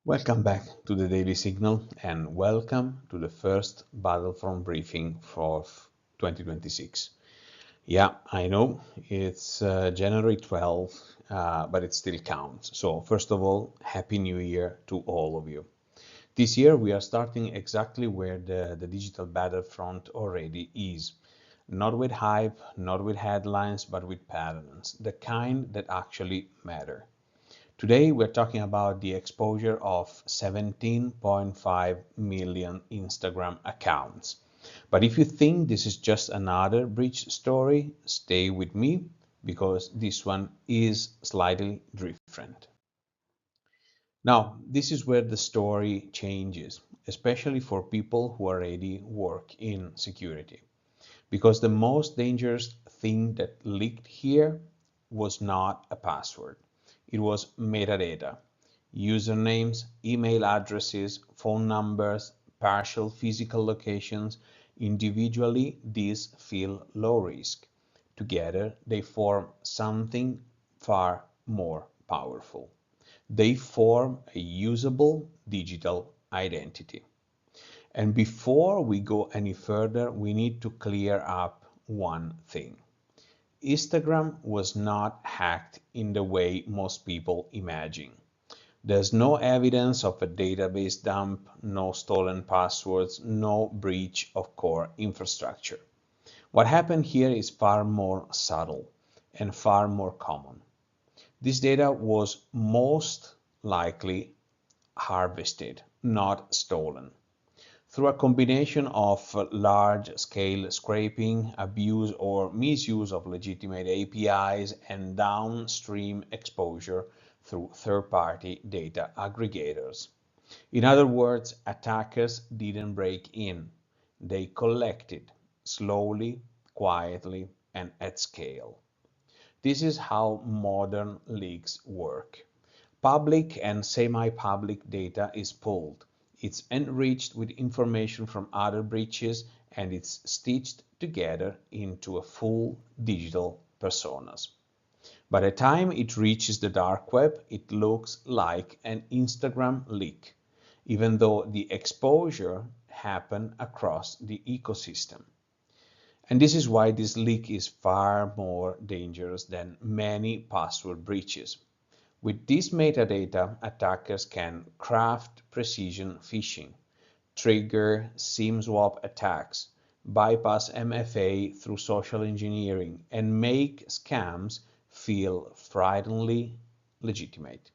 Welcome back to the Daily Signal and welcome to the first Battlefront Briefing for 2026. Yeah, I know it's January 12th, but it still counts. So first of all, Happy New Year to all of you. This year we are starting exactly where the digital battlefront already is. Not with hype, not with headlines, but with patterns, the kind that actually matter. Today, we're talking about the exposure of 17.5 million Instagram accounts. But if you think this is just another breach story, stay with me because this one is slightly different. Now, this is where the story changes, especially for people who already work in security. Because the most dangerous thing that leaked here was not a password. It was metadata, usernames, email addresses, phone numbers, partial physical locations. Individually, these feel low risk. Together, they form something far more powerful. They form a usable digital identity. And before we go any further, we need to clear up one thing. Instagram was not hacked in the way most people imagine. There's no evidence of a database dump, no stolen passwords, no breach of core infrastructure. What happened here is far more subtle and far more common. This data was most likely harvested, not stolen through a combination of large-scale scraping, abuse or misuse of legitimate APIs, and downstream exposure through third-party data aggregators. In other words, attackers didn't break in. They collected slowly, quietly, and at scale. This is how modern leaks work. Public and semi-public data is pulled. It's enriched with information from other breaches and it's stitched together into a full digital personas. By the time it reaches the dark web, it looks like an Instagram leak, even though the exposure happened across the ecosystem. And this is why this leak is far more dangerous than many password breaches. With this metadata, attackers can craft precision phishing, trigger SIM swap attacks, bypass MFA through social engineering, and make scams feel frighteningly legitimate.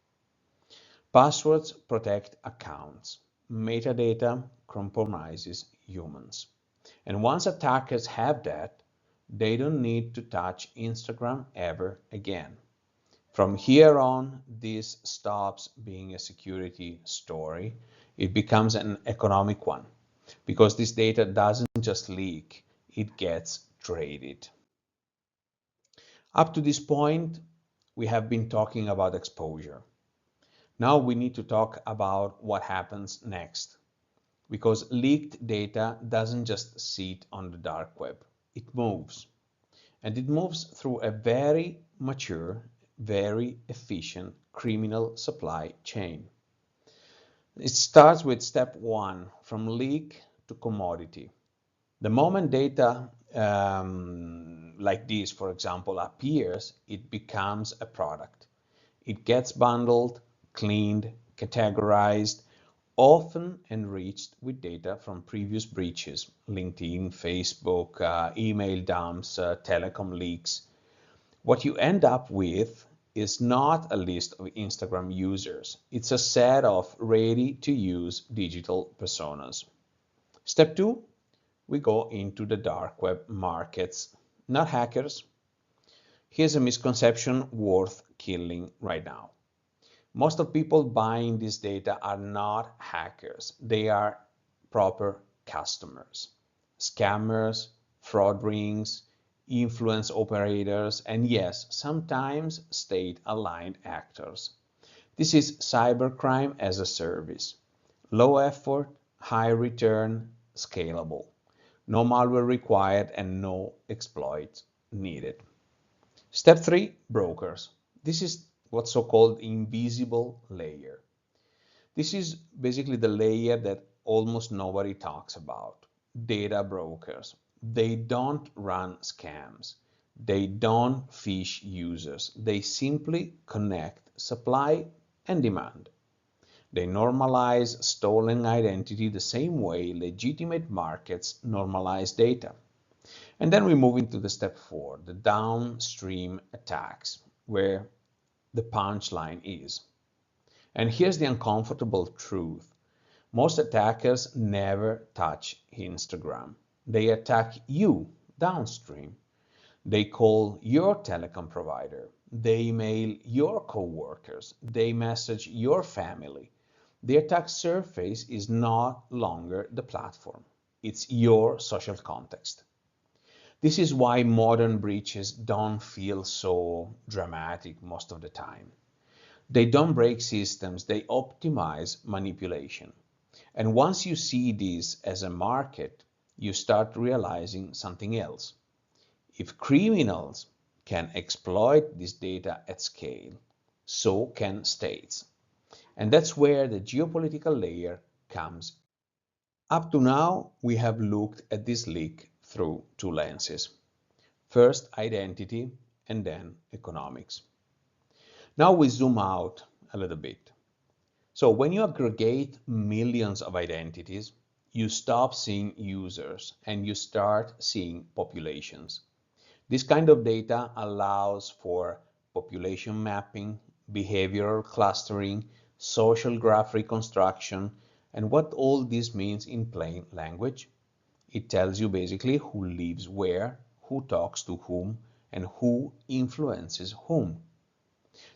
Passwords protect accounts. Metadata compromises humans. And once attackers have that, they don't need to touch Instagram ever again. From here on, this stops being a security story. It becomes an economic one because this data doesn't just leak, it gets traded. Up to this point, we have been talking about exposure. Now we need to talk about what happens next because leaked data doesn't just sit on the dark web, it moves. And it moves through a very mature, very efficient criminal supply chain. It starts with step one, from leak to commodity. The moment data like this, for example, appears, it becomes a product. It gets bundled, cleaned, categorized, often enriched with data from previous breaches, LinkedIn, Facebook, email dumps, telecom leaks. What you end up with is not a list of Instagram users. It's a set of ready-to-use digital personas. Step two, we go into the dark web markets, not hackers. Here's a misconception worth killing right now. Most of people buying this data are not hackers. They are proper customers, scammers, fraud rings, influence operators, and yes, sometimes state-aligned actors. This is cybercrime as a service. Low effort, high return, scalable. No malware required and no exploit needed. Step three, brokers. This is what's so-called invisible layer. This is basically the layer that almost nobody talks about. Data brokers. They don't run scams. They don't phish users. They simply connect supply and demand. They normalize stolen identity the same way legitimate markets normalize data. And then we move into the step 4, the downstream attacks, where the punchline is. And here's the uncomfortable truth. Most attackers never touch Instagram. They attack you downstream. They call your telecom provider. They email your coworkers. They message your family. The attack surface is no longer the platform. It's your social context. This is why modern breaches don't feel so dramatic most of the time. They don't break systems, they optimize manipulation. And once you see this as a market, you start realizing something else. If criminals can exploit this data at scale, so can states. And that's where the geopolitical layer comes. Up to now, we have looked at this leak through 2 lenses. First, identity, and then economics. Now we zoom out a little bit. So when you aggregate millions of identities, you stop seeing users and you start seeing populations. This kind of data allows for population mapping, behavioral clustering, social graph reconstruction, and what all this means in plain language. It tells you basically who lives where, who talks to whom, and who influences whom.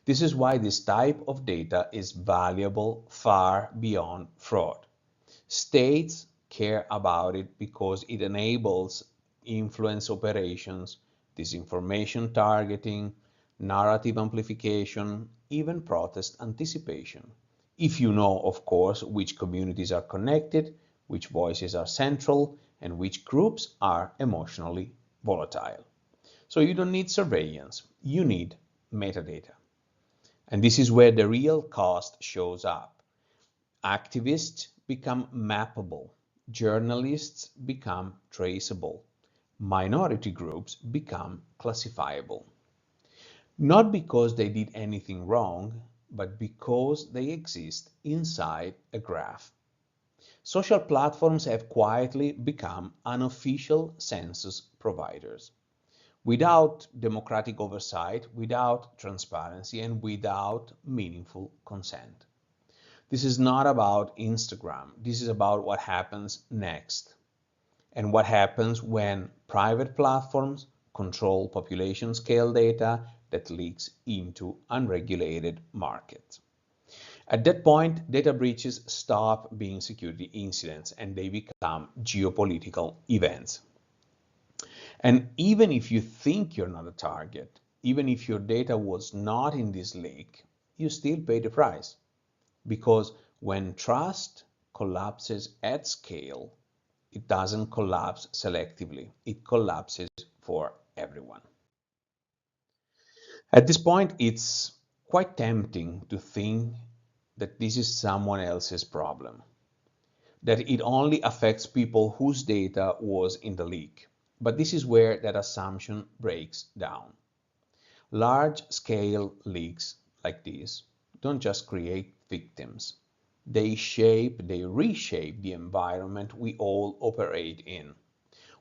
This is why this type of data is valuable far beyond fraud. States care about it because it enables influence operations, disinformation targeting, narrative amplification, even protest anticipation. If you know, of course, which communities are connected, which voices are central, and which groups are emotionally volatile. So you don't need surveillance, you need metadata. And this is where the real cost shows up. Activists become mappable, journalists become traceable, minority groups become classifiable. Not because they did anything wrong, but because they exist inside a graph. Social platforms have quietly become unofficial census providers. Without democratic oversight, without transparency, and without meaningful consent. This is not about Instagram. This is about what happens next and what happens when private platforms control population scale data that leaks into unregulated markets. At that point, data breaches stop being security incidents and they become geopolitical events. And even if you think you're not a target, even if your data was not in this leak, you still pay the price. Because when trust collapses at scale, it doesn't collapse selectively. It collapses for everyone. At this point, it's quite tempting to think that this is someone else's problem, that it only affects people whose data was in the leak. But this is where that assumption breaks down. Large-scale leaks like this don't just create victims. They reshape the environment we all operate in.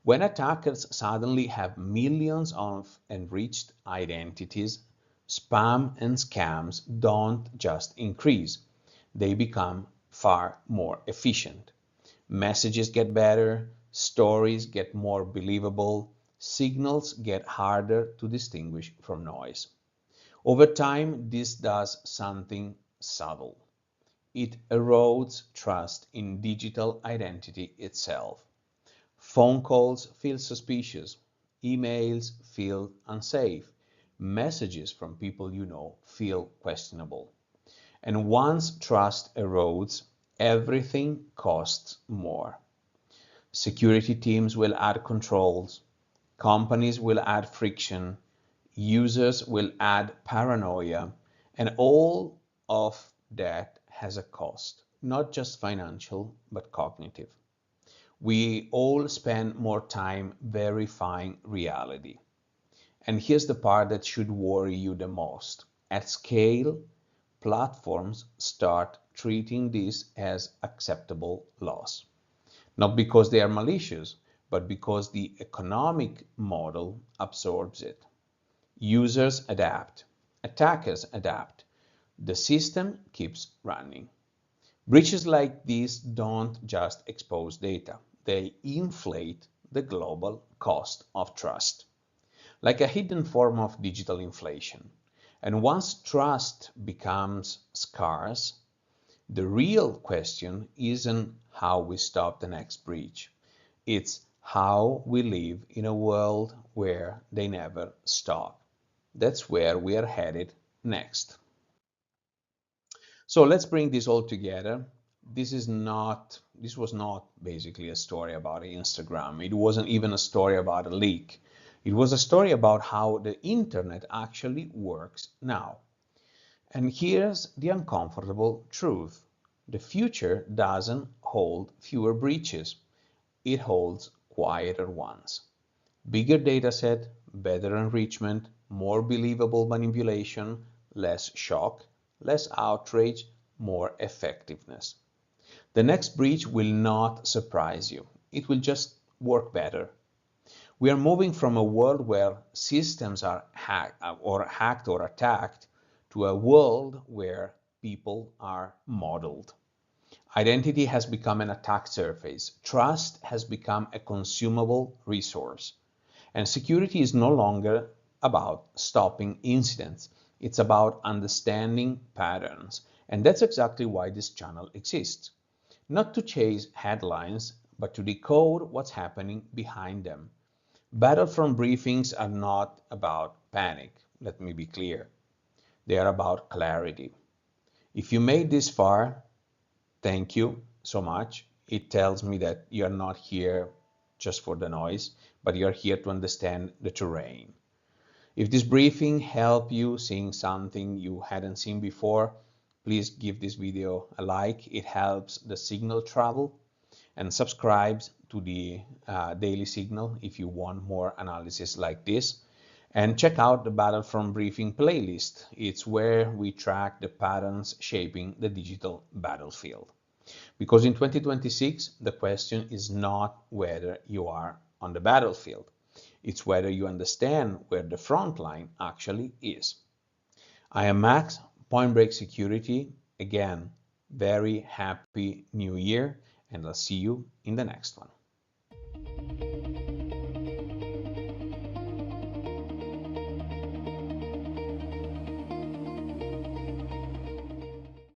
When attackers suddenly have millions of enriched identities, spam and scams don't just increase, they become far more efficient. Messages get better, stories get more believable, signals get harder to distinguish from noise. Over time, this does something subtle. It erodes trust in digital identity itself. Phone calls feel suspicious, emails feel unsafe, messages from people you know feel questionable. And once trust erodes, everything costs more. Security teams will add controls, companies will add friction, users will add paranoia, and all of that has a cost. not just financial, but cognitive. We all spend more time verifying reality. And here's the part that should worry you the most. At scale, platforms start treating this as acceptable loss. Not because they are malicious, but because the economic model absorbs it. Users adapt, attackers adapt, the system keeps running. Breaches like these don't just expose data, they inflate the global cost of trust, like a hidden form of digital inflation. And once trust becomes scarce, the real question isn't how we stop the next breach. It's how we live in a world where they never stop. That's where we are headed next. So let's bring this all together. This was not basically a story about Instagram. It wasn't even a story about a leak. It was a story about how the internet actually works now. And here's the uncomfortable truth. The future doesn't hold fewer breaches. It holds quieter ones. Bigger dataset, better enrichment, more believable manipulation, less shock, less outrage, more effectiveness. The next breach will not surprise you. It will just work better. We are moving from a world where systems are hacked or attacked to a world where people are modeled. Identity has become an attack surface. Trust has become a consumable resource. And security is no longer about stopping incidents. It's about understanding patterns. And that's exactly why this channel exists. Not to chase headlines, but to decode what's happening behind them. Battlefront briefings are not about panic, let me be clear. They are about clarity. If you made this far, thank you so much. It tells me that you're not here just for the noise, but you're here to understand the terrain. If this briefing helped you seeing something you hadn't seen before, please give this video a like. It helps the signal travel, and subscribe to the daily signal if you want more analysis like this. And check out the Battlefront Briefing playlist. It's where we track the patterns shaping the digital battlefield. Because in 2026, the question is not whether you are on the battlefield. It's whether you understand where the front line actually is. I am Max, Point Break Security. Again, very happy new year, and I'll see you in the next one.